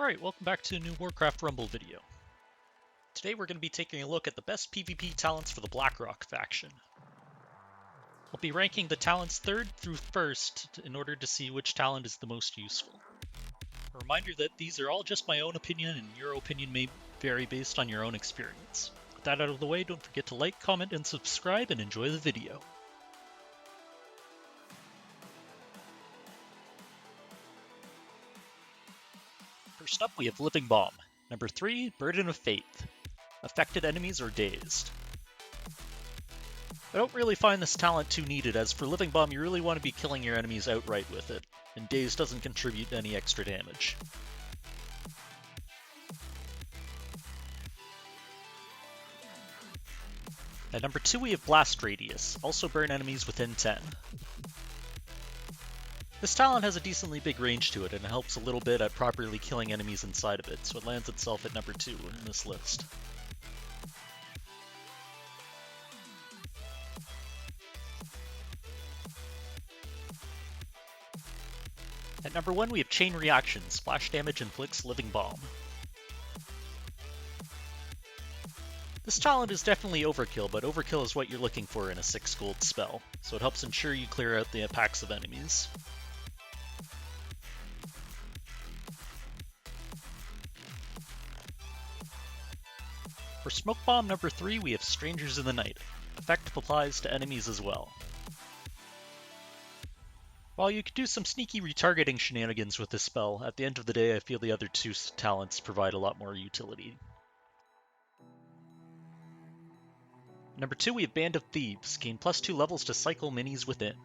Alright, welcome back to a new Warcraft Rumble video. Today we're going to be taking a look at the best PvP talents for the Blackrock faction. I'll be ranking the talents 3rd through 1st in order to see which talent is the most useful. A reminder that these are all just my own opinion and your opinion may vary based on your own experience. With that out of the way, don't forget to like, comment, and subscribe and enjoy the video. First up, we have Living Bomb. Number 3, Burden of Faith. Affected enemies are dazed. I don't really find this talent too needed, as for Living Bomb you really want to be killing your enemies outright with it, and Daze doesn't contribute any extra damage. At number 2 we have Blast Radius, also burn enemies within 10. This talent has a decently big range to it, and it helps a little bit at properly killing enemies inside of it, so it lands itself at number 2 in this list. At number 1 we have Chain Reaction, splash damage inflicts Living Bomb. This talent is definitely overkill, but overkill is what you're looking for in a 6 gold spell, so it helps ensure you clear out the packs of enemies. For Smoke Bomb number 3 we have Strangers in the Night. Effect applies to enemies as well. While you could do some sneaky retargeting shenanigans with this spell, at the end of the day I feel the other 2 talents provide a lot more utility. Number 2 we have Band of Thieves, gain +2 levels to cycle minis within.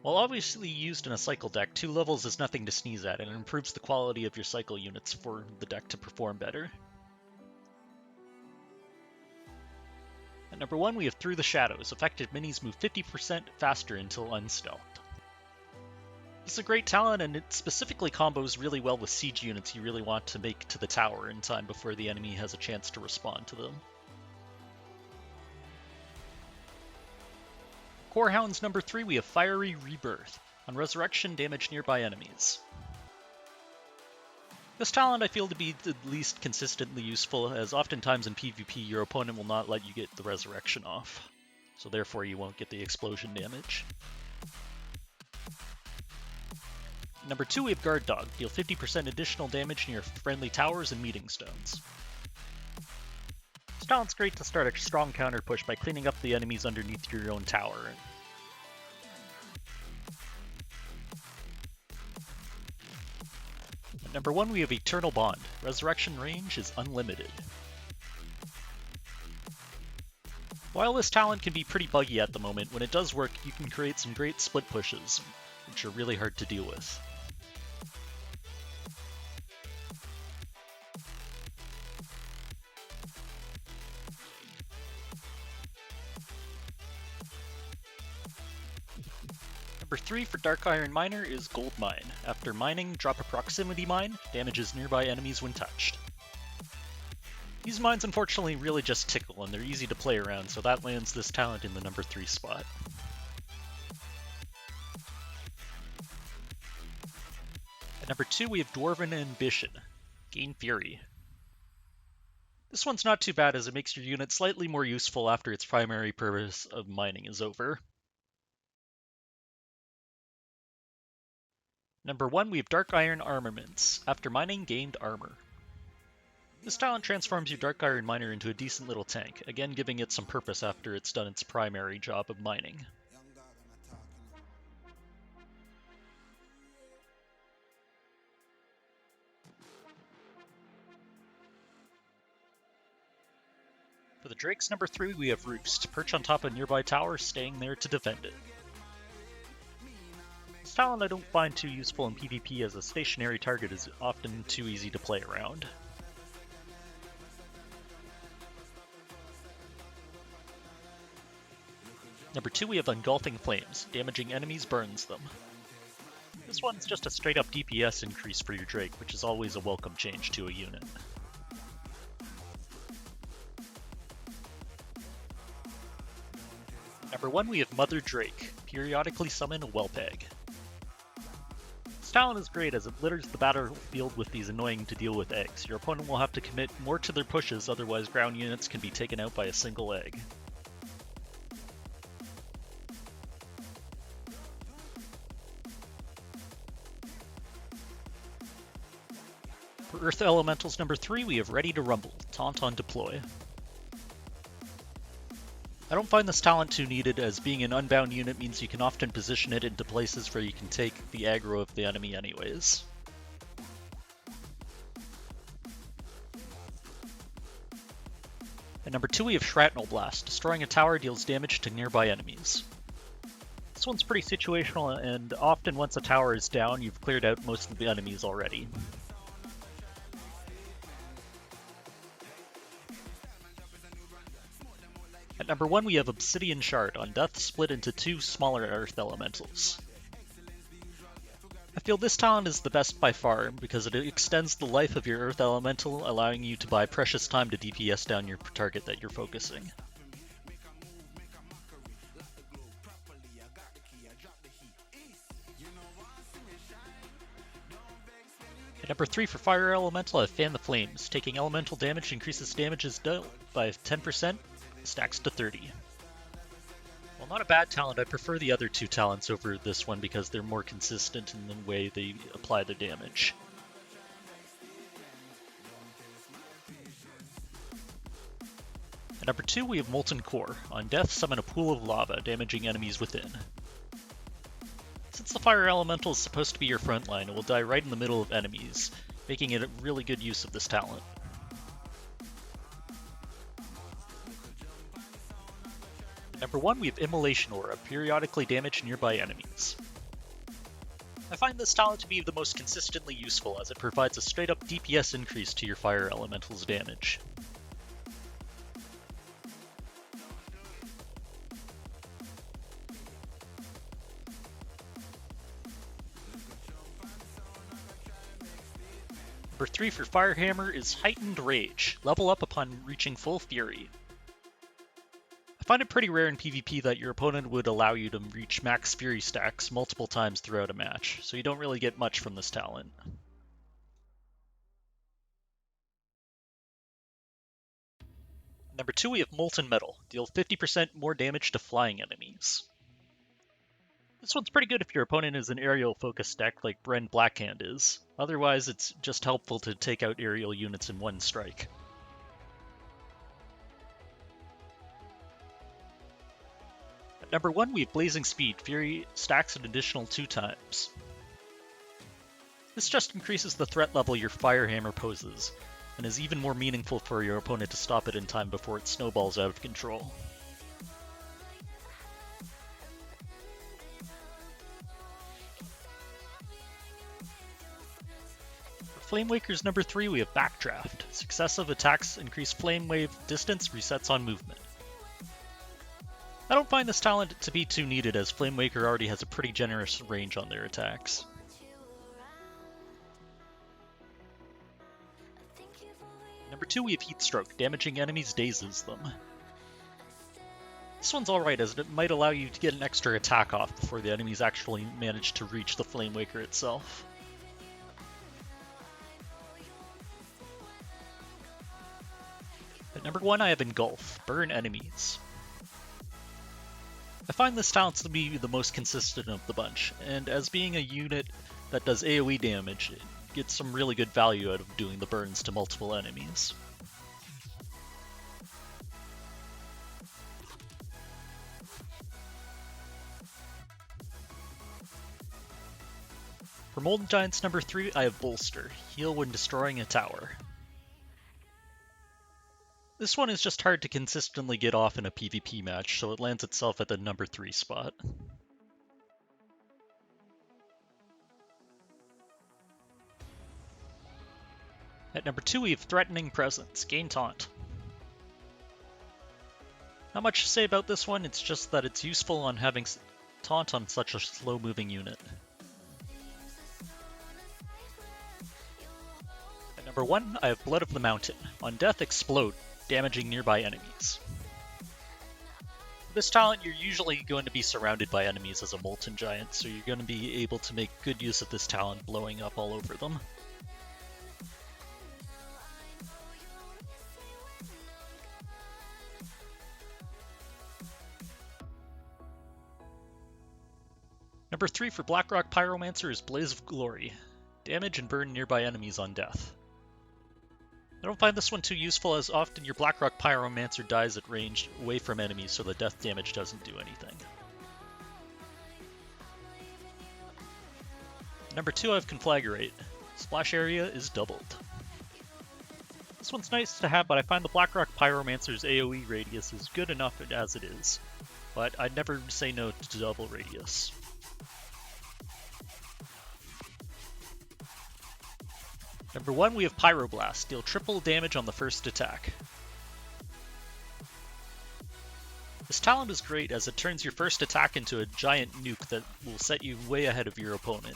While obviously used in a cycle deck, 2 levels is nothing to sneeze at, and it improves the quality of your cycle units for the deck to perform better. At number 1 we have Through the Shadows, affected minis move 50% faster until unstealthed. This is a great talent, and it specifically combos really well with siege units you really want to make to the tower in time before the enemy has a chance to respond to them. Core Hounds number 3 we have Fiery Rebirth. On resurrection, damage nearby enemies. This talent I feel to be the least consistently useful, as oftentimes in PvP your opponent will not let you get the resurrection off, so therefore you won't get the explosion damage. Number 2 we have Guard Dog, deal 50% additional damage near friendly towers and meeting stones. This talent's great to start a strong counter push by cleaning up the enemies underneath your own tower. At number 1 we have Eternal Bond, resurrection range is unlimited. While this talent can be pretty buggy at the moment, when it does work you can create some great split pushes, which are really hard to deal with. Number 3 for Dark Iron Miner is Gold Mine. After mining, drop a proximity mine, damages nearby enemies when touched. These mines unfortunately really just tickle and they're easy to play around, so that lands this talent in the number 3 spot. At number 2 we have Dwarven Ambition, gain Fury. This one's not too bad as it makes your unit slightly more useful after its primary purpose of mining is over. Number 1 we have Dark Iron Armaments. After mining, gained armor. This talent transforms your Dark Iron Miner into a decent little tank, again giving it some purpose after it's done its primary job of mining. For the Drakes number 3 we have Roost. Perch on top of a nearby tower, staying there to defend it. This talent I don't find too useful in PvP as a stationary target is often too easy to play around. Number 2 we have Engulfing Flames. Damaging enemies burns them. This one's just a straight up DPS increase for your Drake, which is always a welcome change to a unit. Number 1 we have Mother Drake. Periodically summon a Whelp Egg. This talent is great as it litters the battlefield with these annoying to deal with eggs. Your opponent will have to commit more to their pushes, otherwise ground units can be taken out by a single egg. For Earth Elementals number 3, we have Ready to Rumble, Taunt on Deploy. I don't find this talent too needed, as being an unbound unit means you can often position it into places where you can take the aggro of the enemy anyways. At number 2 we have Shrapnel Blast. Destroying a tower deals damage to nearby enemies. This one's pretty situational, and often once a tower is down, you've cleared out most of the enemies already. At number 1 we have Obsidian Shard. On death, split into 2 smaller Earth Elementals. I feel this talent is the best by far, because it extends the life of your Earth Elemental, allowing you to buy precious time to DPS down your target that you're focusing. At number 3 for Fire Elemental, I have Fan the Flames. Taking elemental damage increases damages dealt by 10%, stacks to 30. While not a bad talent, I prefer the other 2 talents over this one because they're more consistent in the way they apply their damage. At number 2 we have Molten Core. On death, summon a pool of lava, damaging enemies within. Since the Fire Elemental is supposed to be your front line, it will die right in the middle of enemies, making it a really good use of this talent. At number 1 we have Immolation Aura, periodically damage nearby enemies. I find this talent to be the most consistently useful, as it provides a straight up DPS increase to your Fire Elemental's damage. Number 3 for Firehammer is Heightened Rage. Level up upon reaching full fury. I find it pretty rare in PvP that your opponent would allow you to reach max fury stacks multiple times throughout a match, so you don't really get much from this talent. Number 2 we have Molten Metal. Deal 50% more damage to flying enemies. This one's pretty good if your opponent is an aerial focused deck like Bren Blackhand is. Otherwise, it's just helpful to take out aerial units in one strike. At number 1 we have Blazing Speed. Fury stacks an additional 2 times. This just increases the threat level your Firehammer poses, and is even more meaningful for your opponent to stop it in time before it snowballs out of control. Flamewaker's number 3 we have Backdraft. Successive attacks increase flame wave distance, resets on movement. I don't find this talent to be too needed, as Flamewaker already has a pretty generous range on their attacks. Number 2 we have Heatstroke. Damaging enemies dazes them. This one's alright, as it might allow you to get an extra attack off before the enemies actually manage to reach the Flamewaker itself. At number 1 I have Engulf. Burn enemies. I find this talent to be the most consistent of the bunch, and as being a unit that does AoE damage, it gets some really good value out of doing the burns to multiple enemies. For Molten Giant's number 3, I have Bolster. Heal when destroying a tower. This one is just hard to consistently get off in a PvP match, so it lands itself at the number 3 spot. At number 2 we have Threatening Presence. Gain Taunt. Not much to say about this one, it's just that it's useful on having Taunt on such a slow moving unit. At number 1 I have Blood of the Mountain. On death, explode, damaging nearby enemies. this talent, you're usually going to be surrounded by enemies as a Molten Giant, so you're going to be able to make good use of this talent blowing up all over them. Number 3 for Blackrock Pyromancer is Blaze of Glory. Damage and burn nearby enemies on death. I don't find this one too useful, as often your Blackrock Pyromancer dies at range away from enemies, so the death damage doesn't do anything. Number 2 I have Conflagrate. Splash area is doubled. This one's nice to have, but I find the Blackrock Pyromancer's AoE radius is good enough as it is, but I'd never say no to double radius. Number 1, we have Pyroblast. Deal triple damage on the first attack. This talent is great as it turns your first attack into a giant nuke that will set you way ahead of your opponent.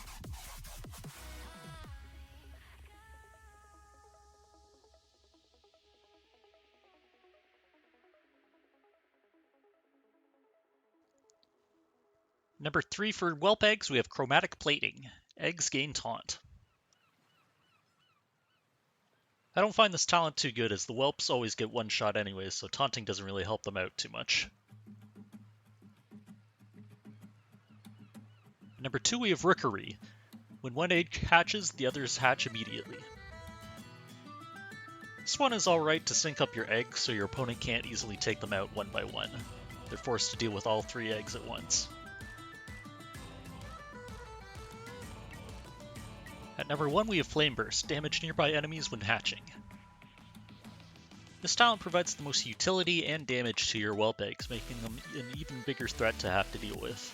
Number 3 for Whelp Eggs, we have Chromatic Plating. Eggs gain taunt. I don't find this talent too good, as the whelps always get one shot anyways, so taunting doesn't really help them out too much. Number 2 we have Rookery. When one egg hatches, the others hatch immediately. This one is alright to sync up your eggs so your opponent can't easily take them out one by one. They're forced to deal with all 3 eggs at once. At number 1 we have Flame Burst, damage nearby enemies when hatching. This talent provides the most utility and damage to your Whelp Eggs, making them an even bigger threat to have to deal with.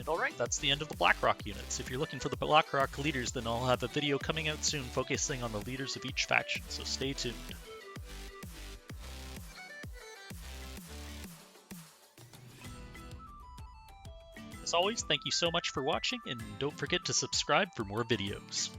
Alright, that's the end of the Blackrock units. If you're looking for the Blackrock leaders, then I'll have a video coming out soon focusing on the leaders of each faction, so stay tuned. As always, thank you so much for watching, and don't forget to subscribe for more videos.